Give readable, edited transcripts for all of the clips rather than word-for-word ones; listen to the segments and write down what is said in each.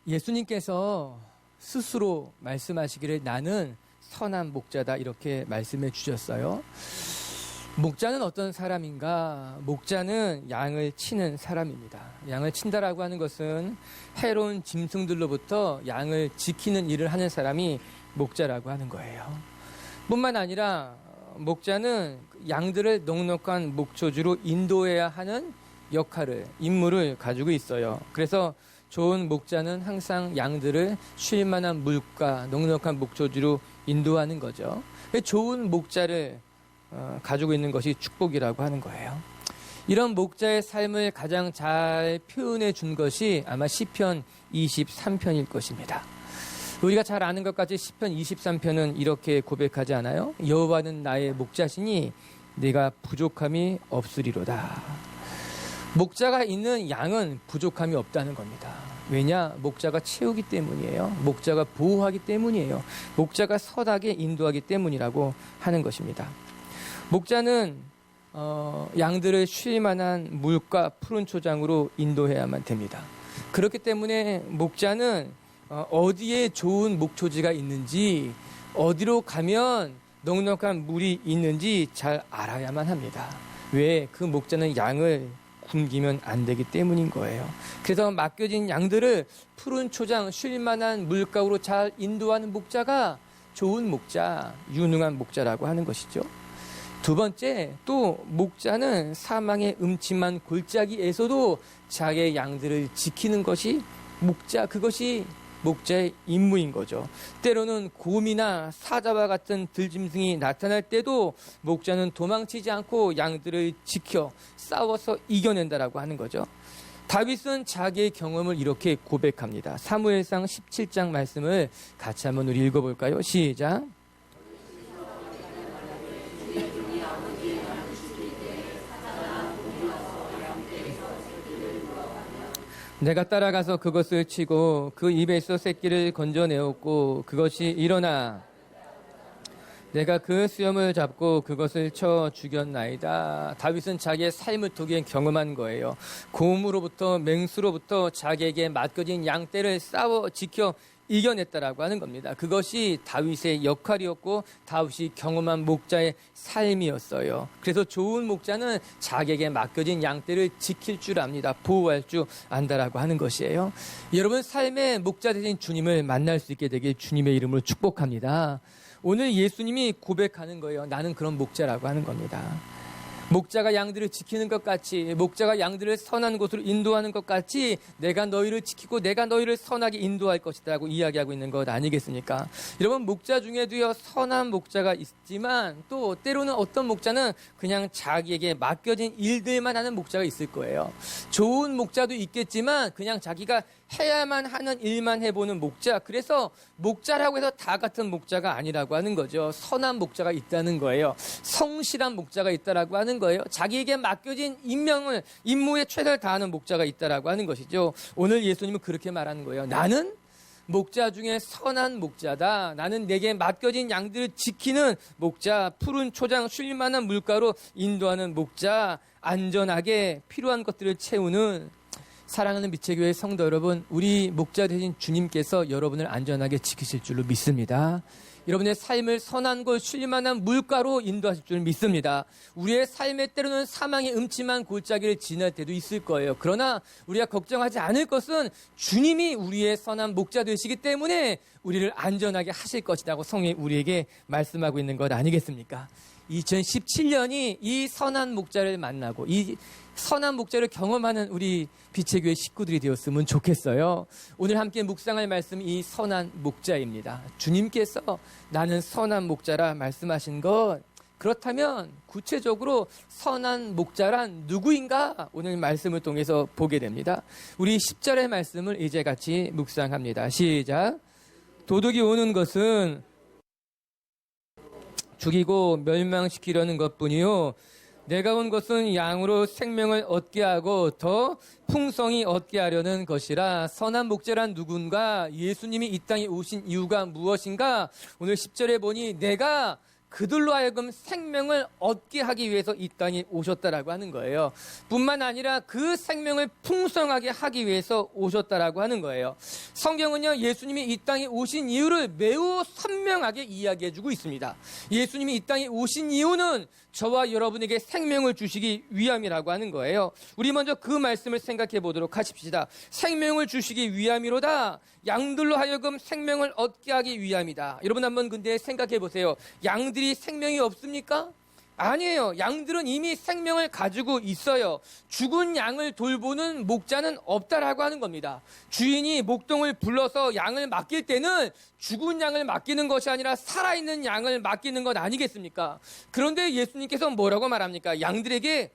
예수님께서 스스로 말씀하시기를 나는 선한 목자다 이렇게 말씀해 주셨어요. 목자는 어떤 사람인가? 목자는 양을 치는 사람입니다. 양을 친다라고 하는 것은 해로운 짐승들로부터 양을 지키는 일을 하는 사람이 목자라고 하는 거예요. 뿐만 아니라 목자는 양들을 넉넉한 목초지로 인도해야 하는 역할을, 임무를 가지고 있어요. 그래서 좋은 목자는 항상 양들을 쉴 만한 물가, 넉넉한 목초지로 인도하는 거죠. 좋은 목자를 가지고 있는 것이 축복이라고 하는 거예요. 이런 목자의 삶을 가장 잘 표현해 준 것이 아마 시편 23편일 것입니다. 우리가 잘 아는 것 같이 시편 23편은 이렇게 고백하지 않아요? 여호와는 나의 목자시니 내가 부족함이 없으리로다. 목자가 있는 양은 부족함이 없다는 겁니다. 왜냐? 목자가 채우기 때문이에요. 목자가 보호하기 때문이에요. 목자가 선하게 인도하기 때문이라고 하는 것입니다. 목자는 양들을 쉴 만한 물과 푸른 초장으로 인도해야만 됩니다. 그렇기 때문에 목자는 어디에 좋은 목초지가 있는지, 어디로 가면 넉넉한 물이 있는지 잘 알아야만 합니다. 왜? 그 목자는 양을 굶기면 안 되기 때문인 거예요. 그래서 맡겨진 양들을 푸른 초장, 쉴 만한 물가로 잘 인도하는 목자가 좋은 목자, 유능한 목자라고 하는 것이죠. 두 번째, 또 목자는 사망의 음침한 골짜기에서도 자기의 양들을 지키는 것이 그것이 목자의 임무인 거죠. 때로는 곰이나 사자와 같은 들짐승이 나타날 때도 목자는 도망치지 않고 양들을 지켜 싸워서 이겨낸다라고 하는 거죠. 다윗은 자기의 경험을 이렇게 고백합니다. 사무엘상 17장 말씀을 같이 한번 우리 읽어볼까요? 시작. 내가 따라가서 그것을 치고 그 입에서 새끼를 건져내었고 그것이 일어나 내가 그 수염을 잡고 그것을 쳐 죽였나이다. 다윗은 자기의 삶을 통해 경험한 거예요. 곰으로부터 맹수로부터 자기에게 맡겨진 양떼를 싸워 지켜 이겨냈다라고 하는 겁니다. 그것이 다윗의 역할이었고 다윗이 경험한 목자의 삶이었어요. 그래서 좋은 목자는 자기에게 맡겨진 양떼를 지킬 줄 압니다. 보호할 줄 안다라고 하는 것이에요. 여러분 삶의 목자 되신 주님을 만날 수 있게 되길 주님의 이름으로 축복합니다. 오늘 예수님이 고백하는 거예요. 나는 그런 목자라고 하는 겁니다. 목자가 양들을 지키는 것 같이, 목자가 양들을 선한 곳으로 인도하는 것 같이 내가 너희를 지키고 내가 너희를 선하게 인도할 것이다 라고 이야기하고 있는 것 아니겠습니까? 여러분 목자 중에도요 선한 목자가 있지만 또 때로는 어떤 목자는 그냥 자기에게 맡겨진 일들만 하는 목자가 있을 거예요. 좋은 목자도 있겠지만 그냥 자기가 해야만 하는 일만 해보는 목자. 그래서 목자라고 해서 다 같은 목자가 아니라고 하는 거죠. 선한 목자가 있다는 거예요. 성실한 목자가 있다라고 하는 거예요. 자기에게 맡겨진 임무에 최선을 다하는 목자가 있다라고 하는 것이죠. 오늘 예수님은 그렇게 말하는 거예요. 나는 목자 중에 선한 목자다. 나는 내게 맡겨진 양들을 지키는 목자, 푸른 초장 쉴 만한 물가로 인도하는 목자, 안전하게 필요한 것들을 채우는 사랑하는 미체교회 성도 여러분, 우리 목자 되신 주님께서 여러분을 안전하게 지키실 줄로 믿습니다. 여러분의 삶을 선한 곳 쉴 만한 물가로 인도하실 줄 믿습니다. 우리의 삶에 때로는 사망의 음침한 골짜기를 지날 때도 있을 거예요. 그러나 우리가 걱정하지 않을 것은 주님이 우리의 선한 목자 되시기 때문에 우리를 안전하게 하실 것이라고 성경이 우리에게 말씀하고 있는 것 아니겠습니까? 2017년이 이 선한 목자를 만나고 이 선한 목자를 경험하는 우리 빛의 교회 식구들이 되었으면 좋겠어요. 오늘 함께 묵상할 말씀이 이 선한 목자입니다. 주님께서 나는 선한 목자라 말씀하신 것, 그렇다면 구체적으로 선한 목자란 누구인가? 오늘 말씀을 통해서 보게 됩니다. 우리 10절의 말씀을 이제 같이 묵상합니다. 시작. 도둑이 오는 것은 죽이고 멸망시키려는 것뿐이요 내가 온 것은 양으로 생명을 얻게 하고 더 풍성히 얻게 하려는 것이라. 선한 목자란 누군가? 예수님이 이 땅에 오신 이유가 무엇인가? 오늘 10절에 보니 내가 그들로 하여금 생명을 얻게 하기 위해서 이 땅에 오셨다라고 하는 거예요. 뿐만 아니라 그 생명을 풍성하게 하기 위해서 오셨다라고 하는 거예요. 성경은요, 예수님이 이 땅에 오신 이유를 매우 선명하게 이야기해주고 있습니다. 예수님이 이 땅에 오신 이유는 저와 여러분에게 생명을 주시기 위함이라고 하는 거예요. 우리 먼저 그 말씀을 생각해 보도록 하십시다. 생명을 주시기 위함이로다. 양들로 하여금 생명을 얻게 하기 위함이다. 여러분 한번 근데 생각해 보세요. 양들이 생명이 없습니까? 아니에요. 양들은 이미 생명을 가지고 있어요. 죽은 양을 돌보는 목자는 없다라고 하는 겁니다. 주인이 목동을 불러서 양을 맡길 때는 죽은 양을 맡기는 것이 아니라 살아있는 양을 맡기는 것 아니겠습니까? 그런데 예수님께서 뭐라고 말합니까? 양들에게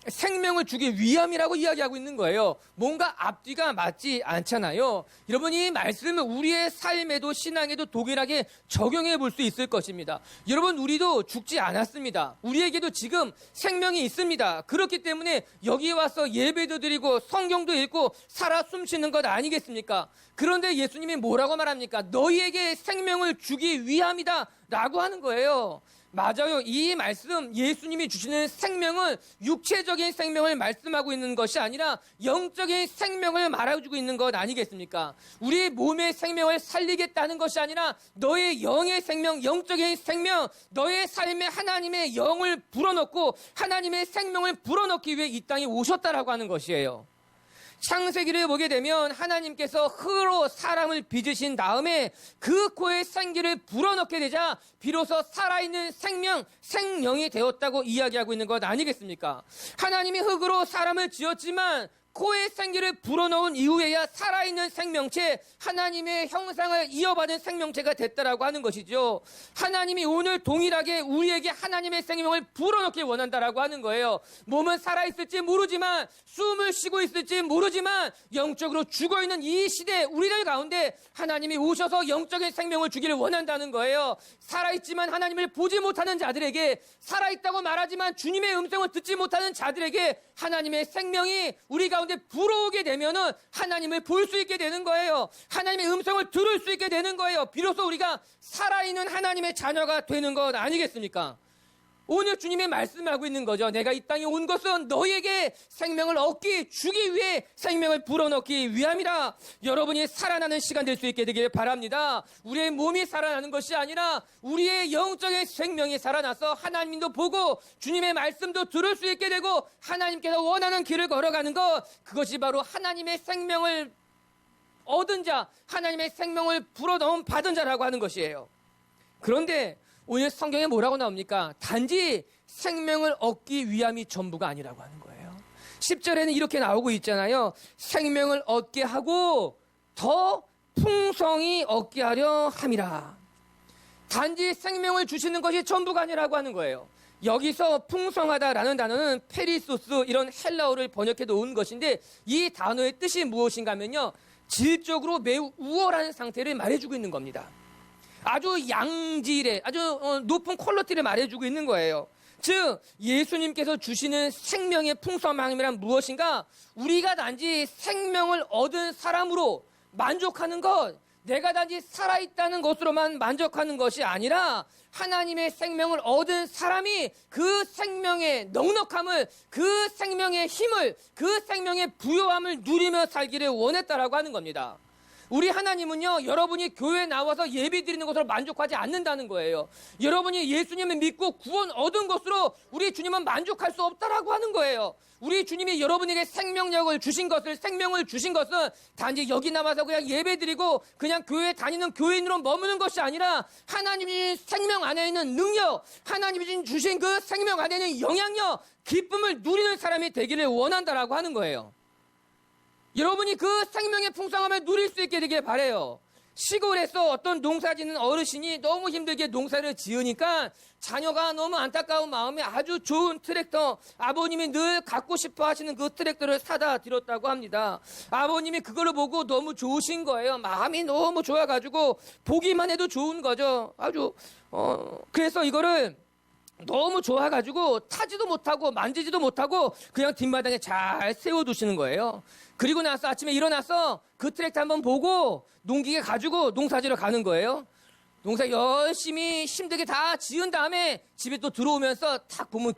생명을 주기 위함이라고 이야기하고 있는 거예요. 뭔가 앞뒤가 맞지 않잖아요. 여러분, 이 말씀은 우리의 삶에도 신앙에도 동일하게 적용해 볼 수 있을 것입니다. 여러분, 우리도 죽지 않았습니다. 우리에게도 지금 생명이 있습니다. 그렇기 때문에 여기 와서 예배도 드리고 성경도 읽고 살아 숨쉬는 것 아니겠습니까? 그런데 예수님이 뭐라고 말합니까? 너희에게 생명을 주기 위함이다 라고 하는 거예요. 맞아요. 이 말씀, 예수님이 주시는 생명은 육체적인 생명을 말씀하고 있는 것이 아니라 영적인 생명을 말해주고 있는 것 아니겠습니까? 우리의 몸의 생명을 살리겠다는 것이 아니라 너의 영의 생명, 영적인 생명, 너의 삶에 하나님의 영을 불어넣고 하나님의 생명을 불어넣기 위해 이 땅에 오셨다라고 하는 것이에요. 창세기를 보게 되면 하나님께서 흙으로 사람을 빚으신 다음에 그 코에 생기를 불어넣게 되자 비로소 살아있는 생명, 생명이 되었다고 이야기하고 있는 것 아니겠습니까? 하나님이 흙으로 사람을 지었지만 코에 생기를 불어넣은 이후에야 살아있는 생명체, 하나님의 형상을 이어받은 생명체가 됐다라고 하는 것이죠. 하나님이 오늘 동일하게 우리에게 하나님의 생명을 불어넣기 원한다라고 하는 거예요. 몸은 살아있을지 모르지만, 숨을 쉬고 있을지 모르지만 영적으로 죽어있는 이 시대 우리들 가운데 하나님이 오셔서 영적인 생명을 주기를 원한다는 거예요. 살아있지만 하나님을 보지 못하는 자들에게, 살아있다고 말하지만 주님의 음성을 듣지 못하는 자들에게 하나님의 생명이 우리 가운데 불어오게 되면은 하나님을 볼 수 있게 되는 거예요. 하나님의 음성을 들을 수 있게 되는 거예요. 비로소 우리가 살아있는 하나님의 자녀가 되는 것 아니겠습니까? 오늘 주님이 말씀하고 있는 거죠. 내가 이 땅에 온 것은 너희에게 생명을 주기 위해 생명을 불어넣기 위함이라. 여러분이 살아나는 시간 될 수 있게 되길 바랍니다. 우리의 몸이 살아나는 것이 아니라 우리의 영적인 생명이 살아나서 하나님도 보고 주님의 말씀도 들을 수 있게 되고 하나님께서 원하는 길을 걸어가는 것, 그것이 바로 하나님의 생명을 얻은 자, 하나님의 생명을 불어넣은 받은 자라고 하는 것이에요. 그런데 오늘 성경에 뭐라고 나옵니까? 단지 생명을 얻기 위함이 전부가 아니라고 하는 거예요. 10절에는 이렇게 나오고 있잖아요. 생명을 얻게 하고 더 풍성히 얻게 하려 함이라. 단지 생명을 주시는 것이 전부가 아니라고 하는 거예요. 여기서 풍성하다라는 단어는 페리소스, 이런 헬라어를 번역해 놓은 것인데 이 단어의 뜻이 무엇인가 하면요, 질적으로 매우 우월한 상태를 말해주고 있는 겁니다. 아주 양질의, 아주 높은 퀄리티를 말해주고 있는 거예요. 즉 예수님께서 주시는 생명의 풍성함이란 무엇인가? 우리가 단지 생명을 얻은 사람으로 만족하는 것, 내가 단지 살아있다는 것으로만 만족하는 것이 아니라 하나님의 생명을 얻은 사람이 그 생명의 넉넉함을, 그 생명의 힘을, 그 생명의 부요함을 누리며 살기를 원했다라고 하는 겁니다. 우리 하나님은요, 여러분이 교회에 나와서 예배 드리는 것으로 만족하지 않는다는 거예요. 여러분이 예수님을 믿고 구원 얻은 것으로 우리 주님은 만족할 수 없다라고 하는 거예요. 우리 주님이 여러분에게 생명력을 주신 것을, 생명을 주신 것은 단지 여기 나와서 그냥 예배 드리고 그냥 교회 다니는 교인으로 머무는 것이 아니라 하나님이 생명 안에 있는 능력, 하나님이 주신 그 생명 안에 있는 영향력, 기쁨을 누리는 사람이 되기를 원한다라고 하는 거예요. 여러분이 그 생명의 풍성함을 누릴 수 있게 되길 바라요. 시골에서 어떤 농사 짓는 어르신이 너무 힘들게 농사를 지으니까 자녀가 너무 안타까운 마음에 아주 좋은 트랙터, 아버님이 늘 갖고 싶어 하시는 그 트랙터를 사다 드렸다고 합니다. 아버님이 그걸 보고 너무 좋으신 거예요. 마음이 너무 좋아가지고 보기만 해도 좋은 거죠. 아주 그래서 이거를 너무 좋아가지고 타지도 못하고 만지지도 못하고 그냥 뒷마당에 잘 세워두시는 거예요. 그리고 나서 아침에 일어나서 그 트랙터 한번 보고 농기계 가지고 농사지러 가는 거예요. 농사 열심히 힘들게 다 지은 다음에 집에 또 들어오면서 딱 보면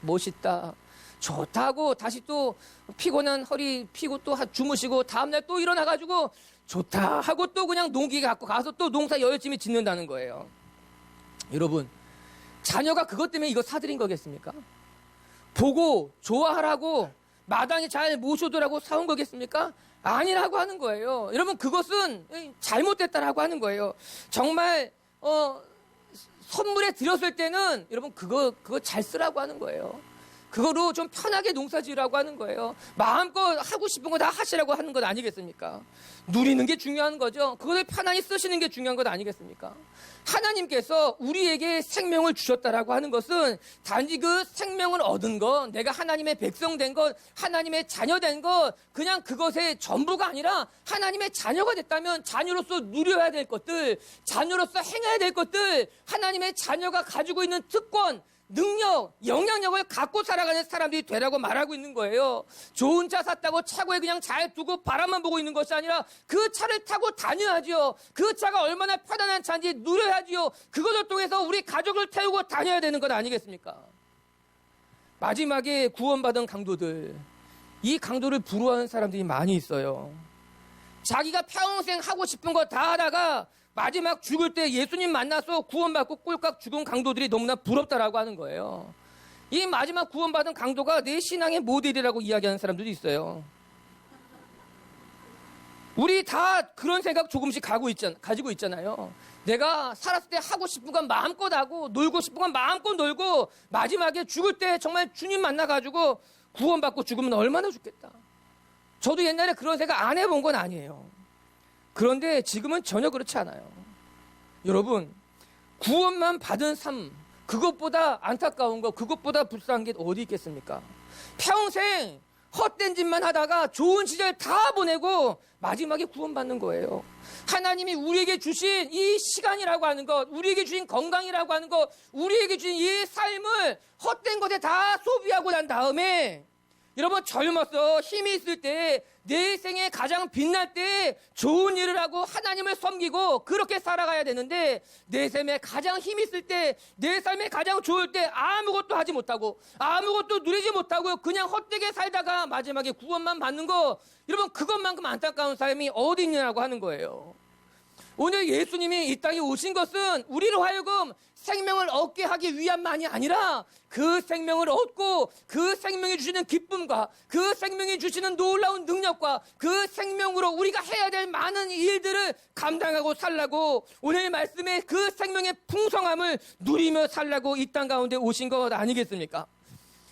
멋있다, 좋다고 다시 또 피곤한 허리 피고 또 주무시고 다음날 또 일어나가지고 좋다 하고 또 그냥 농기계 갖고 가서 또 농사 열심히 짓는다는 거예요. 여러분, 자녀가 그것 때문에 이거 사드린 거겠습니까? 보고 좋아하라고 마당에 잘 모셔두라고 사온 거겠습니까? 아니라고 하는 거예요. 여러분, 그것은 잘못됐다라고 하는 거예요. 정말 선물에 드렸을 때는 여러분 그거 잘 쓰라고 하는 거예요. 그거로 좀 편하게 농사 지으라고 하는 거예요. 마음껏 하고 싶은 거 다 하시라고 하는 것 아니겠습니까? 누리는 게 중요한 거죠. 그것을 편안히 쓰시는 게 중요한 것 아니겠습니까? 하나님께서 우리에게 생명을 주셨다라고 하는 것은 단지 그 생명을 얻은 것, 내가 하나님의 백성 된 것, 하나님의 자녀 된 것, 그냥 그것의 전부가 아니라 하나님의 자녀가 됐다면 자녀로서 누려야 될 것들, 자녀로서 행해야 될 것들, 하나님의 자녀가 가지고 있는 특권, 능력, 영향력을 갖고 살아가는 사람들이 되라고 말하고 있는 거예요. 좋은 차 샀다고 차고에 그냥 잘 두고 바람만 보고 있는 것이 아니라 그 차를 타고 다녀야지요. 그 차가 얼마나 편안한 차인지 누려야지요. 그것을 통해서 우리 가족을 태우고 다녀야 되는 것 아니겠습니까? 마지막에 구원받은 강도들, 이 강도를 부러워하는 사람들이 많이 있어요. 자기가 평생 하고 싶은 거 다 하다가 마지막 죽을 때 예수님 만나서 구원받고 꼴깍 죽은 강도들이 너무나 부럽다라고 하는 거예요. 이 마지막 구원받은 강도가 내 신앙의 모델이라고 이야기하는 사람들도 있어요. 우리 다 그런 생각 조금씩 가지고 있잖아요. 내가 살았을 때 하고 싶은 건 마음껏 하고 놀고 싶은 건 마음껏 놀고 마지막에 죽을 때 정말 주님 만나가지고 구원받고 죽으면 얼마나 좋겠다. 저도 옛날에 그런 생각 안 해본 건 아니에요. 그런데 지금은 전혀 그렇지 않아요. 여러분, 구원만 받은 삶, 그것보다 안타까운 거, 그것보다 불쌍한 게 어디 있겠습니까? 평생 헛된 짓만 하다가 좋은 시절 다 보내고 마지막에 구원받는 거예요. 하나님이 우리에게 주신 이 시간이라고 하는 것, 우리에게 주신 건강이라고 하는 것, 우리에게 주신 이 삶을 헛된 것에 다 소비하고 난 다음에 여러분, 젊어서 힘이 있을 때, 내 생에 가장 빛날 때 좋은 일을 하고 하나님을 섬기고 그렇게 살아가야 되는데, 내 삶에 가장 힘이 있을 때, 내 삶에 가장 좋을 때 아무것도 하지 못하고 아무것도 누리지 못하고 그냥 헛되게 살다가 마지막에 구원만 받는 거, 여러분, 그것만큼 안타까운 삶이 어디 있냐고 하는 거예요. 오늘 예수님이 이 땅에 오신 것은 우리로 하여금 생명을 얻게 하기 위함만이 아니라 그 생명을 얻고 그 생명이 주시는 기쁨과 그 생명이 주시는 놀라운 능력과 그 생명으로 우리가 해야 될 많은 일들을 감당하고 살라고, 오늘 말씀에 그 생명의 풍성함을 누리며 살라고 이 땅 가운데 오신 것 아니겠습니까?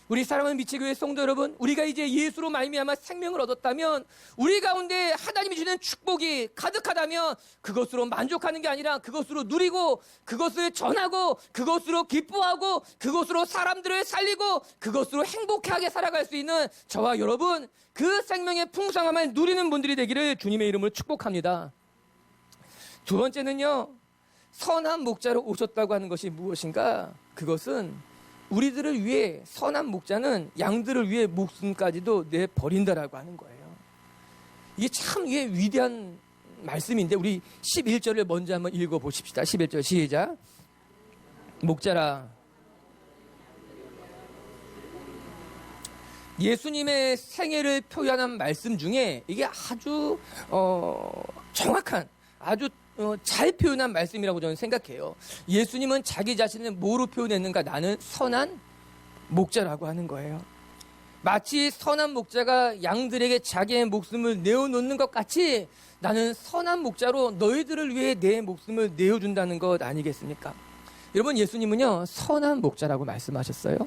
우리 사랑하는 미치교회 성도 여러분, 우리가 이제 예수로 말미암아 생명을 얻었다면, 우리 가운데 하나님이 주는 축복이 가득하다면 그것으로 만족하는 게 아니라 그것으로 누리고 그것을 전하고 그것으로 기뻐하고 그것으로 사람들을 살리고 그것으로 행복하게 살아갈 수 있는 저와 여러분, 그 생명의 풍성함을 누리는 분들이 되기를 주님의 이름으로 축복합니다. 두 번째는요, 선한 목자로 오셨다고 하는 것이 무엇인가? 그것은 우리들을 위해, 선한 목자는 양들을 위해 목숨까지도 내버린다라고 하는 거예요. 이게 참 위대한 말씀인데, 우리 11절을 먼저 한번 읽어보십시다. 11절 시작. 목자라. 예수님의 생애를 표현한 말씀 중에 이게 아주 정확한, 아주 잘 표현한 말씀이라고 저는 생각해요. 예수님은 자기 자신을 뭐로 표현했는가? 나는 선한 목자라고 하는 거예요. 마치 선한 목자가 양들에게 자기의 목숨을 내어놓는 것 같이 나는 선한 목자로 너희들을 위해 내 목숨을 내어준다는 것 아니겠습니까? 여러분, 예수님은요, 선한 목자라고 말씀하셨어요.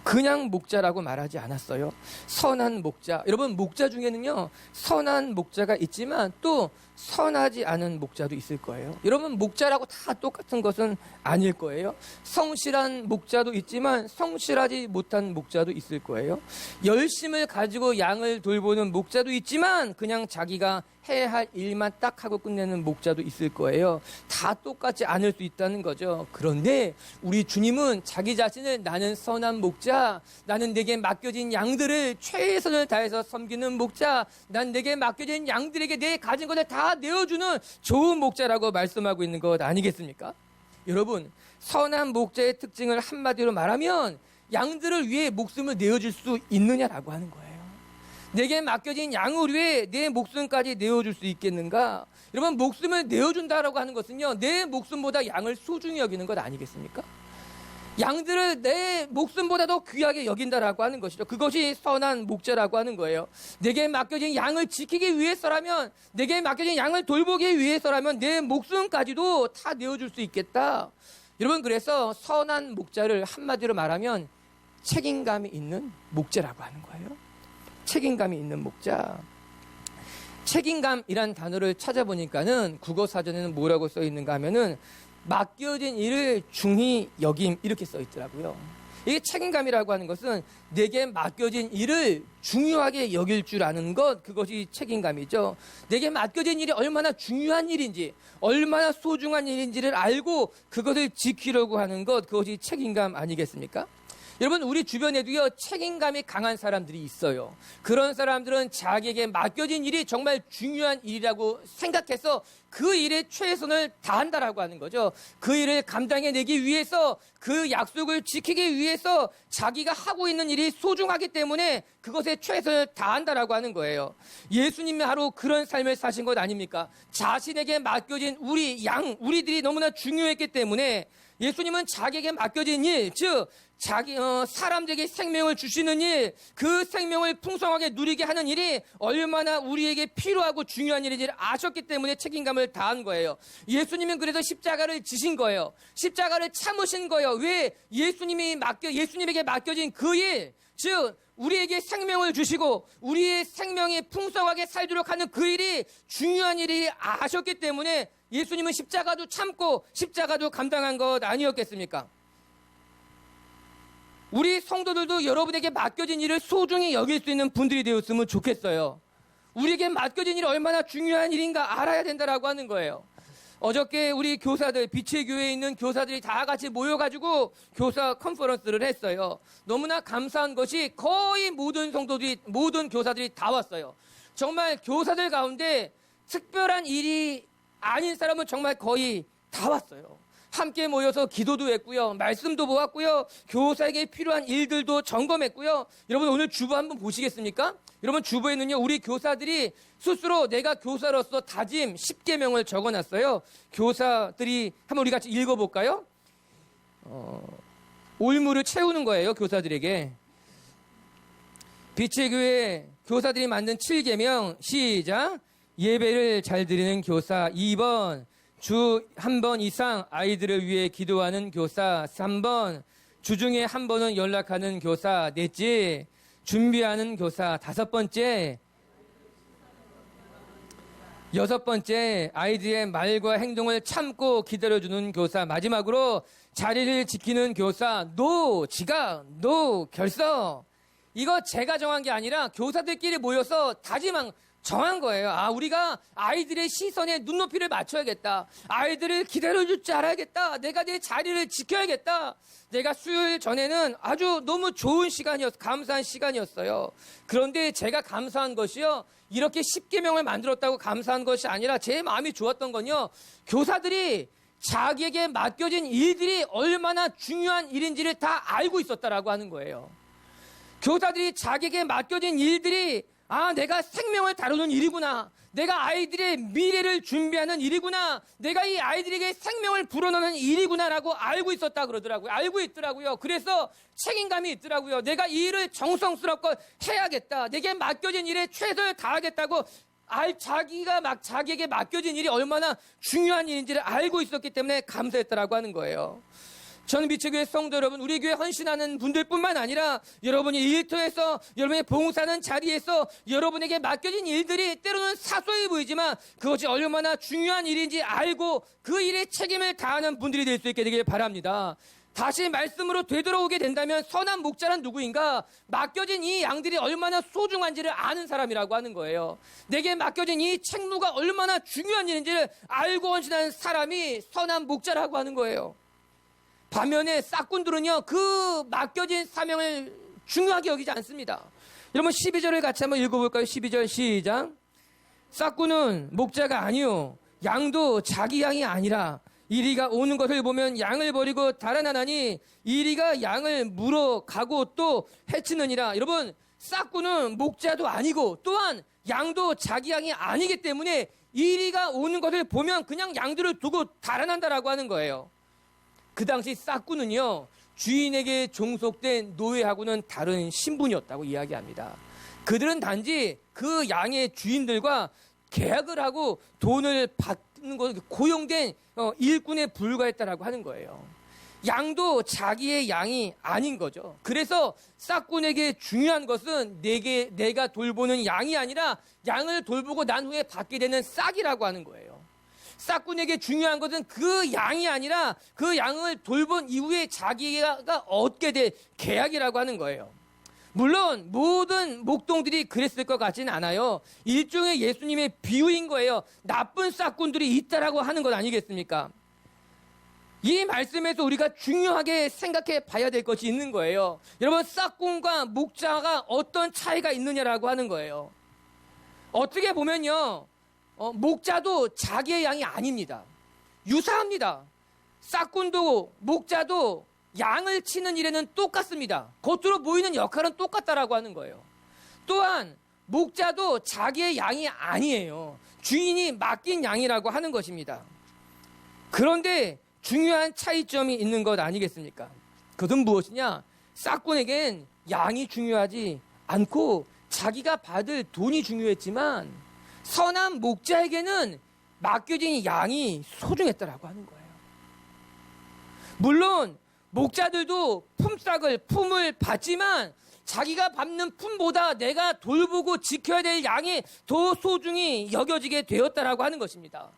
그냥 목자라고 말하지 않았어요. 선한 목자. 여러분, 목자 중에는요, 선한 목자가 있지만 또 선하지 않은 목자도 있을 거예요. 여러분, 목자라고 다 똑같은 것은 아닐 거예요. 성실한 목자도 있지만 성실하지 못한 목자도 있을 거예요. 열심을 가지고 양을 돌보는 목자도 있지만 그냥 자기가 해야 할 일만 딱 하고 끝내는 목자도 있을 거예요. 다 똑같지 않을 수 있다는 거죠. 그런데 우리 주님은 자기 자신을 나는 선한 목자, 나는 내게 맡겨진 양들을 최선을 다해서 섬기는 목자, 난 내게 맡겨진 양들에게 내 가진 것을 다 다 내어주는 좋은 목자라고 말씀하고 있는 것 아니겠습니까? 여러분, 선한 목자의 특징을 한마디로 말하면 양들을 위해 목숨을 내어줄 수 있느냐라고 하는 거예요. 내게 맡겨진 양을 위해 내 목숨까지 내어줄 수 있겠는가? 여러분, 목숨을 내어준다라고 하는 것은요, 내 목숨보다 양을 소중히 여기는 것 아니겠습니까? 양들을 내 목숨보다도 귀하게 여긴다라고 하는 것이죠. 그것이 선한 목자라고 하는 거예요. 내게 맡겨진 양을 지키기 위해서라면, 내게 맡겨진 양을 돌보기 위해서라면 내 목숨까지도 다 내어줄 수 있겠다. 여러분, 그래서 선한 목자를 한마디로 말하면 책임감이 있는 목자라고 하는 거예요. 책임감이 있는 목자. 책임감이란 단어를 찾아보니까는 국어사전에는 뭐라고 써 있는가 하면은 맡겨진 일을 중히 여김 이렇게 써 있더라고요. 이게 책임감이라고 하는 것은 내게 맡겨진 일을 중요하게 여길 줄 아는 것, 그것이 책임감이죠. 내게 맡겨진 일이 얼마나 중요한 일인지, 얼마나 소중한 일인지를 알고 그것을 지키려고 하는 것, 그것이 책임감 아니겠습니까? 여러분, 우리 주변에도요, 책임감이 강한 사람들이 있어요. 그런 사람들은 자기에게 맡겨진 일이 정말 중요한 일이라고 생각해서 그 일에 최선을 다한다라고 하는 거죠. 그 일을 감당해내기 위해서, 그 약속을 지키기 위해서 자기가 하고 있는 일이 소중하기 때문에 그것에 최선을 다한다라고 하는 거예요. 예수님이 하루 그런 삶을 사신 것 아닙니까? 자신에게 맡겨진 우리들이 너무나 중요했기 때문에 예수님은 자기에게 맡겨진 일, 즉 사람들에게 생명을 주시는 일, 그 생명을 풍성하게 누리게 하는 일이 얼마나 우리에게 필요하고 중요한 일인지를 아셨기 때문에 책임감을 다한 거예요. 예수님은 그래서 십자가를 지신 거예요. 십자가를 참으신 거예요. 왜? 예수님에게 맡겨진 그 일, 즉 우리에게 생명을 주시고 우리의 생명이 풍성하게 살도록 하는 그 일이 중요한 일이 아셨기 때문에 예수님은 십자가도 참고 십자가도 감당한 것 아니었겠습니까? 우리 성도들도 여러분에게 맡겨진 일을 소중히 여길 수 있는 분들이 되었으면 좋겠어요. 우리에게 맡겨진 일이 얼마나 중요한 일인가 알아야 된다라고 하는 거예요. 어저께 우리 교사들, 빛의 교회에 있는 교사들이 다 같이 모여가지고 교사 컨퍼런스를 했어요. 너무나 감사한 것이 거의 모든 교사들이 다 왔어요. 정말 교사들 가운데 특별한 일이 아닌 사람은 정말 거의 다 왔어요. 함께 모여서 기도도 했고요. 말씀도 보았고요. 교사에게 필요한 일들도 점검했고요. 여러분, 오늘 주보 한번 보시겠습니까? 여러분, 주보에는요, 우리 교사들이 스스로 내가 교사로서 다짐 10계명을 적어놨어요. 교사들이 한번 우리 같이 읽어볼까요? 올무를 채우는 거예요, 교사들에게. 빛의 교회 교사들이 만든 7계명 시작. 예배를 잘 드리는 교사. 2번 주 한 번 이상 아이들을 위해 기도하는 교사. 3번 주중에 한 번은 연락하는 교사. 넷째 준비하는 교사. 5번째 여섯 번째 아이들의 말과 행동을 참고 기다려주는 교사. 마지막으로 자리를 지키는 교사. 노 지각, 노 결석. 이거 제가 정한 게 아니라 교사들끼리 모여서 정한 거예요. 우리가 아이들의 시선에 눈높이를 맞춰야겠다. 아이들을 기다려줄 줄 알아야겠다. 내가 내 자리를 지켜야겠다. 내가 수요일 전에는 아주 너무 좋은 감사한 시간이었어요. 그런데 제가 감사한 것이요, 이렇게 10계명을 만들었다고 감사한 것이 아니라 제 마음이 좋았던 건요, 교사들이 자기에게 맡겨진 일들이 얼마나 중요한 일인지를 다 알고 있었다라고 하는 거예요. 교사들이 자기에게 맡겨진 일들이 내가 생명을 다루는 일이구나. 내가 아이들의 미래를 준비하는 일이구나. 내가 이 아이들에게 생명을 불어넣는 일이구나라고 알고 있었다 그러더라고요. 알고 있더라고요. 그래서 책임감이 있더라고요. 내가 이 일을 정성스럽게 해야겠다. 내게 맡겨진 일에 최선을 다하겠다고 자기에게 맡겨진 일이 얼마나 중요한 일인지를 알고 있었기 때문에 감사했다라고 하는 거예요. 저는 빛의 교회 성도 여러분, 우리 교회 헌신하는 분들뿐만 아니라 여러분이 일터에서, 여러분의 봉사하는 자리에서 여러분에게 맡겨진 일들이 때로는 사소해 보이지만 그것이 얼마나 중요한 일인지 알고 그 일에 책임을 다하는 분들이 될 수 있게 되길 바랍니다. 다시 말씀으로 되돌아오게 된다면 선한 목자란 누구인가? 맡겨진 이 양들이 얼마나 소중한지를 아는 사람이라고 하는 거예요. 내게 맡겨진 이 책무가 얼마나 중요한 일인지를 알고 헌신하는 사람이 선한 목자라고 하는 거예요. 반면에 싹군들은요, 그 맡겨진 사명을 중요하게 여기지 않습니다. 여러분, 12절을 같이 한번 읽어볼까요? 12절 시작. 싹구는 목자가 아니요 양도 자기 양이 아니라 이리가 오는 것을 보면 양을 버리고 달아나나니 이리가 양을 물어가고 또 해치느니라. 여러분, 싹구는 목자도 아니고 또한 양도 자기 양이 아니기 때문에 이리가 오는 것을 보면 그냥 양들을 두고 달아난다라고 하는 거예요. 그 당시 싹구는요, 주인에게 종속된 노예하고는 다른 신분이었다고 이야기합니다. 그들은 단지 그 양의 주인들과 계약을 하고 돈을 받는 것, 고용된 일꾼에 불과했다라고 하는 거예요. 양도 자기의 양이 아닌 거죠. 그래서 싹꾼에게 중요한 것은 내가 돌보는 양이 아니라 양을 돌보고 난 후에 받게 되는 싹이라고 하는 거예요. 싹꾼에게 중요한 것은 그 양이 아니라 그 양을 돌본 이후에 자기가 얻게 될 계약이라고 하는 거예요. 물론 모든 목동들이 그랬을 것 같지는 않아요. 일종의 예수님의 비유인 거예요. 나쁜 싹꾼들이 있다라고 하는 것 아니겠습니까? 이 말씀에서 우리가 중요하게 생각해 봐야 될 것이 있는 거예요. 여러분, 싹꾼과 목자가 어떤 차이가 있느냐라고 하는 거예요. 어떻게 보면요, 목자도 자기의 양이 아닙니다. 유사합니다. 싹꾼도 목자도 양을 치는 일에는 똑같습니다. 겉으로 보이는 역할은 똑같다라고 하는 거예요. 또한 목자도 자기의 양이 아니에요. 주인이 맡긴 양이라고 하는 것입니다. 그런데 중요한 차이점이 있는 것 아니겠습니까? 그것은 무엇이냐? 싹꾼에겐 양이 중요하지 않고 자기가 받을 돈이 중요했지만 선한 목자에게는 맡겨진 양이 소중했다라고 하는 거예요. 물론 목자들도 품을 받지만 자기가 받는 품보다 내가 돌보고 지켜야 될 양이 더 소중히 여겨지게 되었다라고 하는 것입니다.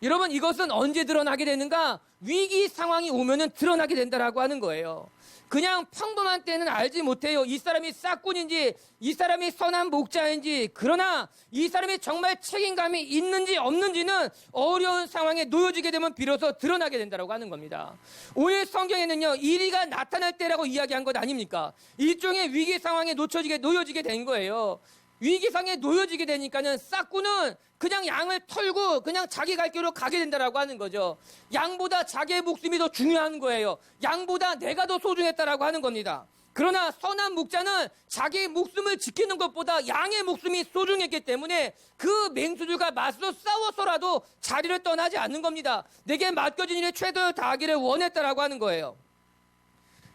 여러분, 이것은 언제 드러나게 되는가? 위기 상황이 오면은 드러나게 된다라고 하는 거예요. 그냥 평범한 때는 알지 못해요. 이 사람이 싹꾼인지, 이 사람이 선한 목자인지. 그러나 이 사람이 정말 책임감이 있는지 없는지는 어려운 상황에 놓여지게 되면 비로소 드러나게 된다라고 하는 겁니다. 오늘 성경에는요, 이리가 나타날 때라고 이야기한 것 아닙니까? 일종의 위기 상황에 놓여지게 된 거예요. 위기상에 놓여지게 되니까는 싹꾼은 그냥 양을 털고 그냥 자기 갈 길로 가게 된다라고 하는 거죠. 양보다 자기의 목숨이 더 중요한 거예요. 양보다 내가 더 소중했다라고 하는 겁니다. 그러나 선한 목자는 자기의 목숨을 지키는 것보다 양의 목숨이 소중했기 때문에 그 맹수들과 맞서 싸워서라도 자리를 떠나지 않는 겁니다. 내게 맡겨진 일에 최선을 다하기를 원했다라고 하는 거예요.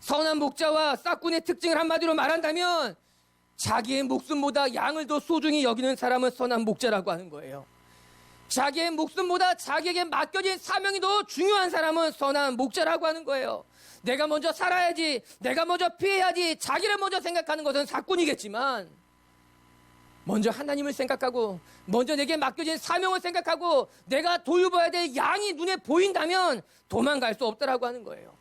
선한 목자와 싹꾼의 특징을 한마디로 말한다면 자기의 목숨보다 양을 더 소중히 여기는 사람은 선한 목자라고 하는 거예요. 자기의 목숨보다 자기에게 맡겨진 사명이 더 중요한 사람은 선한 목자라고 하는 거예요. 내가 먼저 살아야지, 내가 먼저 피해야지, 자기를 먼저 생각하는 것은 삭꾼이겠지만 먼저 하나님을 생각하고 먼저 내게 맡겨진 사명을 생각하고 내가 돌봐야 될 양이 눈에 보인다면 도망갈 수 없다라고 하는 거예요.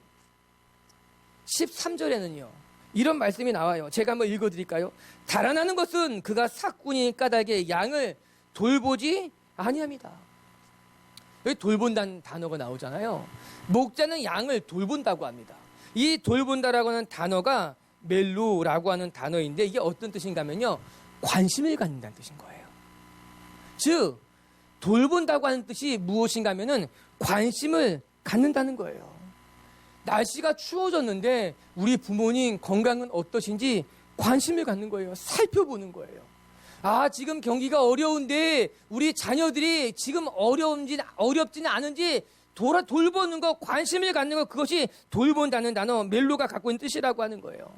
13절에는요. 이런 말씀이 나와요. 제가 한번 읽어드릴까요? 달아나는 것은 그가 삭꾼이 까닭에 양을 돌보지 아니합니다. 여기 돌본다는 단어가 나오잖아요. 목자는 양을 돌본다고 합니다. 이 돌본다라고 하는 단어가 멜로라고 하는 단어인데 이게 어떤 뜻인가 하면요. 관심을 갖는다는 뜻인 거예요. 즉 돌본다고 하는 뜻이 무엇인가 하면은 관심을 갖는다는 거예요. 날씨가 추워졌는데 우리 부모님 건강은 어떠신지 관심을 갖는 거예요. 살펴보는 거예요. 아, 지금 경기가 어려운데 우리 자녀들이 지금 어렵지는 않은지 돌보는 거, 관심을 갖는 거, 그것이 돌본다는 단어, 멜로가 갖고 있는 뜻이라고 하는 거예요.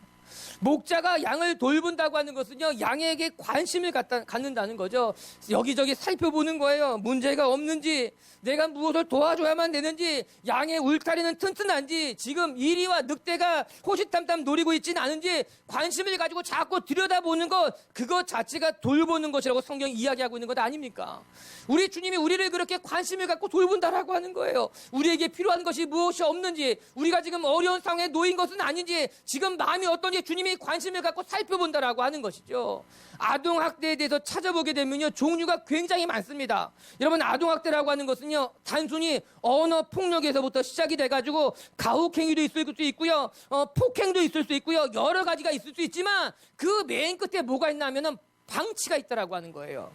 목자가 양을 돌본다고 하는 것은요, 양에게 관심을 갖는다는 거죠. 여기저기 살펴보는 거예요. 문제가 없는지, 내가 무엇을 도와줘야만 되는지, 양의 울타리는 튼튼한지, 지금 이리와 늑대가 호시탐탐 노리고 있지는 않은지 관심을 가지고 자꾸 들여다보는 것, 그것 자체가 돌보는 것이라고 성경이 이야기하고 있는 것 아닙니까? 우리 주님이 우리를 그렇게 관심을 갖고 돌본다라고 하는 거예요. 우리에게 필요한 것이 무엇이 없는지, 우리가 지금 어려운 상황에 놓인 것은 아닌지, 지금 마음이 어떤지 주님이 관심을 갖고 살펴본다라고 하는 것이죠. 아동학대에 대해서 찾아보게 되면요, 종류가 굉장히 많습니다. 여러분, 아동학대라고 하는 것은요, 단순히 언어폭력에서부터 시작이 돼가지고 가혹행위도 있을 수 있고요, 폭행도 있을 수 있고요, 여러 가지가 있을 수 있지만 그 맨 끝에 뭐가 있나 하면은 방치가 있다라고 하는 거예요.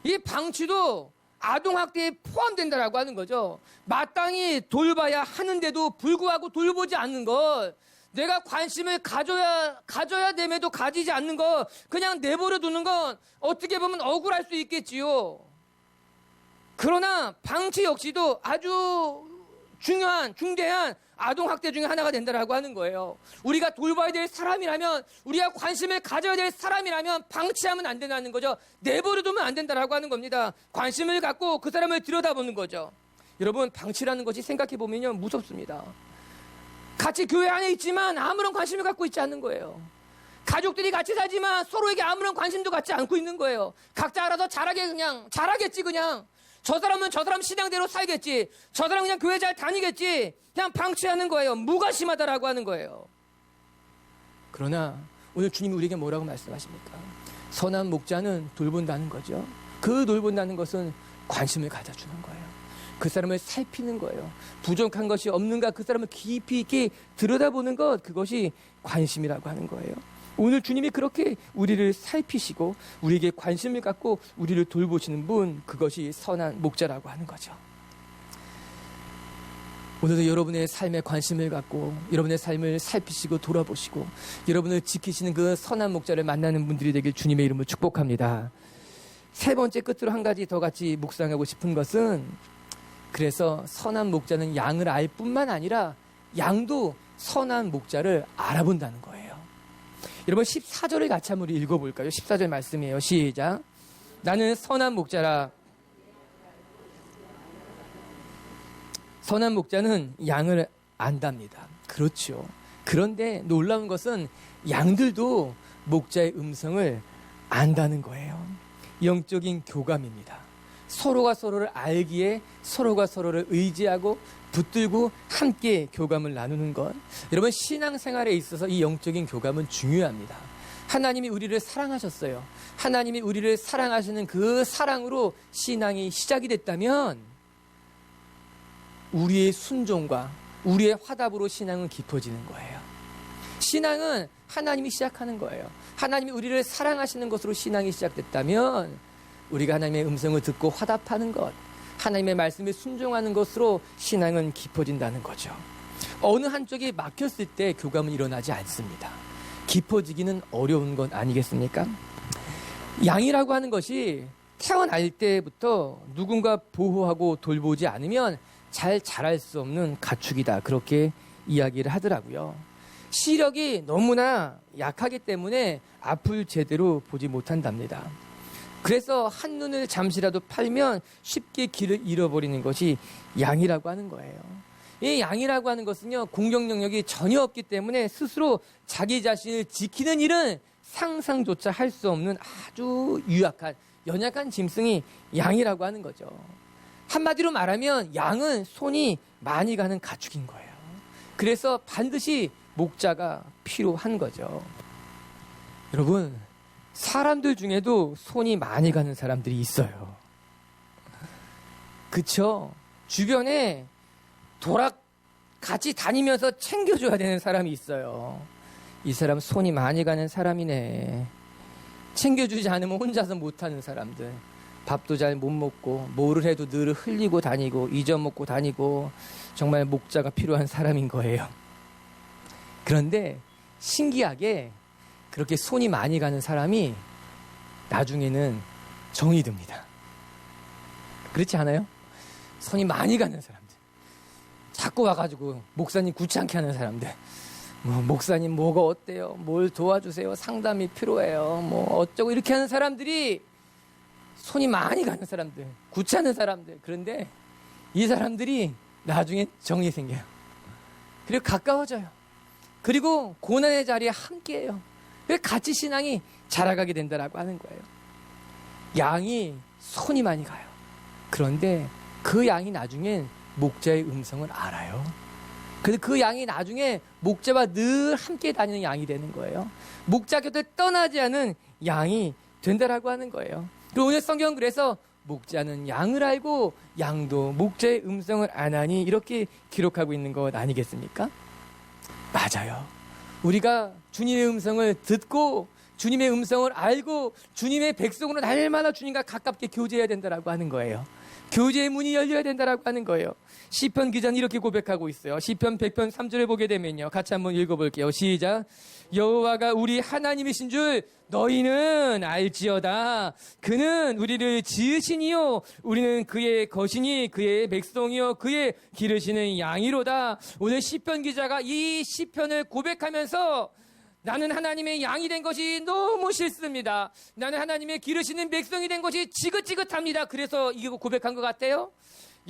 이 방치도 아동학대에 포함된다라고 하는 거죠. 마땅히 돌봐야 하는데도 불구하고 돌보지 않는 것, 내가 관심을 가져야 됨에도 가지지 않는 것, 그냥 내버려 두는 건 어떻게 보면 억울할 수 있겠지요. 그러나 방치 역시도 아주 중대한 아동학대 중에 하나가 된다라고 하는 거예요. 우리가 돌봐야 될 사람이라면, 우리가 관심을 가져야 될 사람이라면 방치하면 안 된다는 거죠. 내버려두면 안 된다라고 하는 겁니다. 관심을 갖고 그 사람을 들여다보는 거죠. 여러분, 방치라는 것이 생각해보면요, 무섭습니다. 같이 교회 안에 있지만 아무런 관심을 갖고 있지 않는 거예요. 가족들이 같이 살지만 서로에게 아무런 관심도 갖지 않고 있는 거예요. 각자 알아서 잘하겠지 그냥. 저 사람은 저 사람 신앙대로 살겠지. 저 사람은 그냥 교회 잘 다니겠지. 그냥 방치하는 거예요. 무관심하다라고 하는 거예요. 그러나 오늘 주님이 우리에게 뭐라고 말씀하십니까? 선한 목자는 돌본다는 거죠. 그 돌본다는 것은 관심을 가져주는 거예요. 그 사람을 살피는 거예요. 부족한 것이 없는가 그 사람을 깊이 있게 들여다보는 것, 그것이 관심이라고 하는 거예요. 오늘 주님이 그렇게 우리를 살피시고 우리에게 관심을 갖고 우리를 돌보시는 분, 그것이 선한 목자라고 하는 거죠. 오늘도 여러분의 삶에 관심을 갖고 여러분의 삶을 살피시고 돌아보시고 여러분을 지키시는 그 선한 목자를 만나는 분들이 되길 주님의 이름으로 축복합니다. 세 번째, 끝으로 한 가지 더 같이 묵상하고 싶은 것은, 그래서 선한 목자는 양을 알 뿐만 아니라 양도 선한 목자를 알아본다는 거예요. 여러분, 14절을 같이 한번 읽어볼까요? 14절 말씀이에요. 시작. 나는 선한 목자라. 선한 목자는 양을 안답니다. 그렇죠. 그런데 놀라운 것은 양들도 목자의 음성을 안다는 거예요. 영적인 교감입니다. 서로가 서로를 알기에 서로가 서로를 의지하고 붙들고 함께 교감을 나누는 것. 여러분, 신앙생활에 있어서 이 영적인 교감은 중요합니다. 하나님이 우리를 사랑하셨어요. 하나님이 우리를 사랑하시는 그 사랑으로 신앙이 시작이 됐다면 우리의 순종과 우리의 화답으로 신앙은 깊어지는 거예요. 신앙은 하나님이 시작하는 거예요. 하나님이 우리를 사랑하시는 것으로 신앙이 시작됐다면 우리가 하나님의 음성을 듣고 화답하는 것, 하나님의 말씀에 순종하는 것으로 신앙은 깊어진다는 거죠. 어느 한쪽이 막혔을 때 교감은 일어나지 않습니다. 깊어지기는 어려운 것 아니겠습니까? 양이라고 하는 것이 태어날 때부터 누군가 보호하고 돌보지 않으면 잘 자랄 수 없는 가축이다, 그렇게 이야기를 하더라고요. 시력이 너무나 약하기 때문에 앞을 제대로 보지 못한답니다. 그래서 한눈을 잠시라도 팔면 쉽게 길을 잃어버리는 것이 양이라고 하는 거예요. 이 양이라고 하는 것은요, 공격 능력이 전혀 없기 때문에 스스로 자기 자신을 지키는 일은 상상조차 할 수 없는 아주 연약한 짐승이 양이라고 하는 거죠. 한마디로 말하면 양은 손이 많이 가는 가축인 거예요. 그래서 반드시 목자가 필요한 거죠. 여러분, 사람들 중에도 손이 많이 가는 사람들이 있어요. 그쵸? 주변에 같이 다니면서 챙겨줘야 되는 사람이 있어요. 이 사람 손이 많이 가는 사람이네. 챙겨주지 않으면 혼자서 못하는 사람들. 밥도 잘 못 먹고 뭐를 해도 늘 흘리고 다니고 잊어먹고 다니고 정말 목자가 필요한 사람인 거예요. 그런데 신기하게 그렇게 손이 많이 가는 사람이 나중에는 정이 듭니다. 그렇지 않아요? 손이 많이 가는 사람들, 자꾸 와가지고 목사님 귀찮게 하는 사람들, 목사님 뭐가 어때요? 뭘 도와주세요? 상담이 필요해요. 어쩌고 이렇게 하는 사람들이 손이 많이 가는 사람들, 귀찮은 사람들. 그런데 이 사람들이 나중에 정이 생겨요. 그리고 가까워져요. 그리고 고난의 자리에 함께해요. 그래서 같이 신앙이 자라가게 된다라고 하는 거예요. 양이 손이 많이 가요. 그런데 그 양이 나중엔 목자의 음성을 알아요. 그래서 그 양이 나중에 목자와 늘 함께 다니는 양이 되는 거예요. 목자 곁을 떠나지 않은 양이 된다라고 하는 거예요. 그리고 오늘 성경은 그래서 목자는 양을 알고 양도 목자의 음성을 아나니 이렇게 기록하고 있는 것 아니겠습니까? 맞아요. 우리가 주님의 음성을 듣고 주님의 음성을 알고 주님의 백성으로 날마다 주님과 가깝게 교제해야 된다라고 하는 거예요. 교제의 문이 열려야 된다라고 하는 거예요. 시편 기자는 이렇게 고백하고 있어요. 시편 100편 3절에 보게 되면요. 같이 한번 읽어볼게요. 시작. 여호와가 우리 하나님이신 줄 너희는 알지어다. 그는 우리를 지으시니요 우리는 그의 것이니 그의 백성이요 그의 기르시는 양이로다. 오늘 시편 기자가 이 시편을 고백하면서 나는 하나님의 양이 된 것이 너무 싫습니다. 나는 하나님의 기르시는 백성이 된 것이 지긋지긋합니다. 그래서 이거 고백한 것 같아요.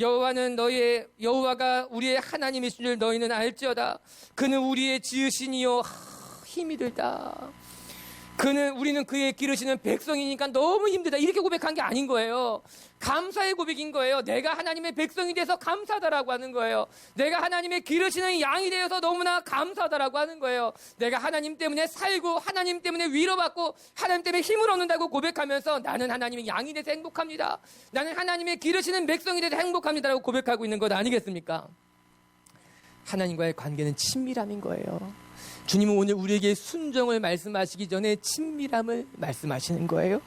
여호와가 우리의 하나님이신 줄 너희는 알지어다. 그는 우리의 지으시니요 힘이 들다. 우리는 그의 기르시는 백성이니까 너무 힘들다. 이렇게 고백한 게 아닌 거예요. 감사의 고백인 거예요. 내가 하나님의 백성이 돼서 감사하다라고 하는 거예요. 내가 하나님의 기르시는 양이 되어서 너무나 감사하다라고 하는 거예요. 내가 하나님 때문에 살고 하나님 때문에 위로받고 하나님 때문에 힘을 얻는다고 고백하면서 나는 하나님의 양이 돼서 행복합니다. 나는 하나님의 기르시는 백성이 돼서 행복합니다라고 고백하고 있는 것 아니겠습니까? 하나님과의 관계는 친밀함인 거예요. 주님은 오늘 우리에게 순종을 말씀하시기 전에 친밀함을 말씀하시는 거예요.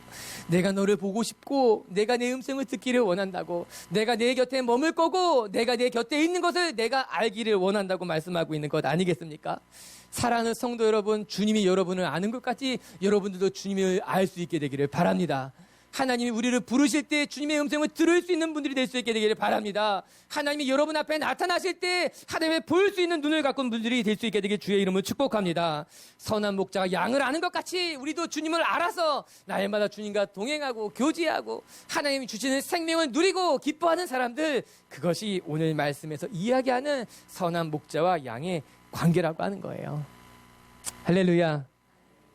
내가 너를 보고 싶고 내가 내 음성을 듣기를 원한다고, 내가 내 곁에 머물 거고 내가 내 곁에 있는 것을 내가 알기를 원한다고 말씀하고 있는 것 아니겠습니까? 사랑하는 성도 여러분, 주님이 여러분을 아는 것 같이 여러분들도 주님을 알 수 있게 되기를 바랍니다. 하나님이 우리를 부르실 때 주님의 음성을 들을 수 있는 분들이 될 수 있게 되기를 바랍니다. 하나님이 여러분 앞에 나타나실 때 하나님을 볼 수 있는 눈을 갖고 온 분들이 될 수 있게 되길 주의 이름으로 축복합니다. 선한 목자가 양을 아는 것 같이 우리도 주님을 알아서 날마다 주님과 동행하고 교제하고 하나님이 주시는 생명을 누리고 기뻐하는 사람들, 그것이 오늘 말씀에서 이야기하는 선한 목자와 양의 관계라고 하는 거예요. 할렐루야.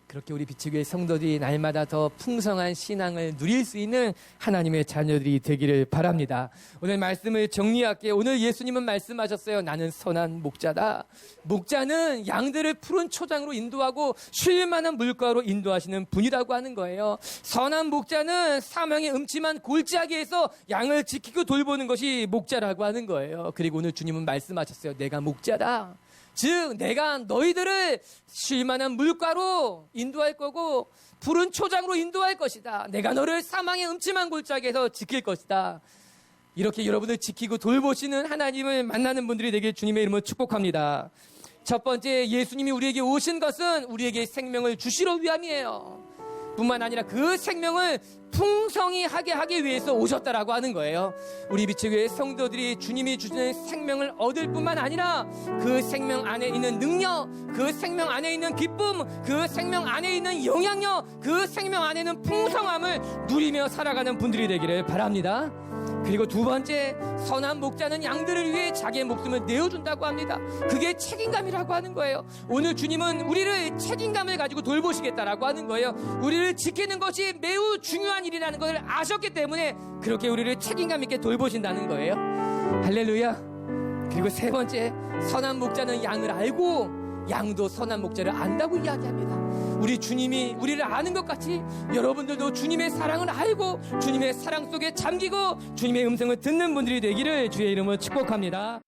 그렇게 우리 비치교회 성도들이 날마다 더 풍성한 신앙을 누릴 수 있는 하나님의 자녀들이 되기를 바랍니다. 오늘 말씀을 정리할게요. 오늘 예수님은 말씀하셨어요. 나는 선한 목자다. 목자는 양들을 푸른 초장으로 인도하고 쉴 만한 물가로 인도하시는 분이라고 하는 거예요. 선한 목자는 사망의 음침한 골짜기에서 양을 지키고 돌보는 것이 목자라고 하는 거예요. 그리고 오늘 주님은 말씀하셨어요. 내가 목자다. 즉 내가 너희들을 쉴 만한 물가로 인도할 거고 푸른 초장으로 인도할 것이다. 내가 너를 사망의 음침한 골짜기에서 지킬 것이다. 이렇게 여러분을 지키고 돌보시는 하나님을 만나는 분들이 되길 주님의 이름으로 축복합니다. 첫 번째, 예수님이 우리에게 오신 것은 우리에게 생명을 주시러 위함이에요. 뿐만 아니라 그 생명을 풍성히 하게 하기 위해서 오셨다라고 하는 거예요. 우리 비치교회 성도들이 주님이 주시는 생명을 얻을 뿐만 아니라 그 생명 안에 있는 능력, 그 생명 안에 있는 기쁨, 그 생명 안에 있는 영향력, 그 생명 안에 있는 풍성함을 누리며 살아가는 분들이 되기를 바랍니다. 그리고 두 번째, 선한 목자는 양들을 위해 자기의 목숨을 내어준다고 합니다. 그게 책임감이라고 하는 거예요. 오늘 주님은 우리를 책임감을 가지고 돌보시겠다라고 하는 거예요. 우리를 지키는 것이 매우 중요한 일이라는 것을 아셨기 때문에 그렇게 우리를 책임감 있게 돌보신다는 거예요. 할렐루야. 그리고 세 번째, 선한 목자는 양을 알고 양도 선한 목자를 안다고 이야기합니다. 우리 주님이 우리를 아는 것 같이 여러분들도 주님의 사랑을 알고 주님의 사랑 속에 잠기고 주님의 음성을 듣는 분들이 되기를 주의 이름으로 축복합니다.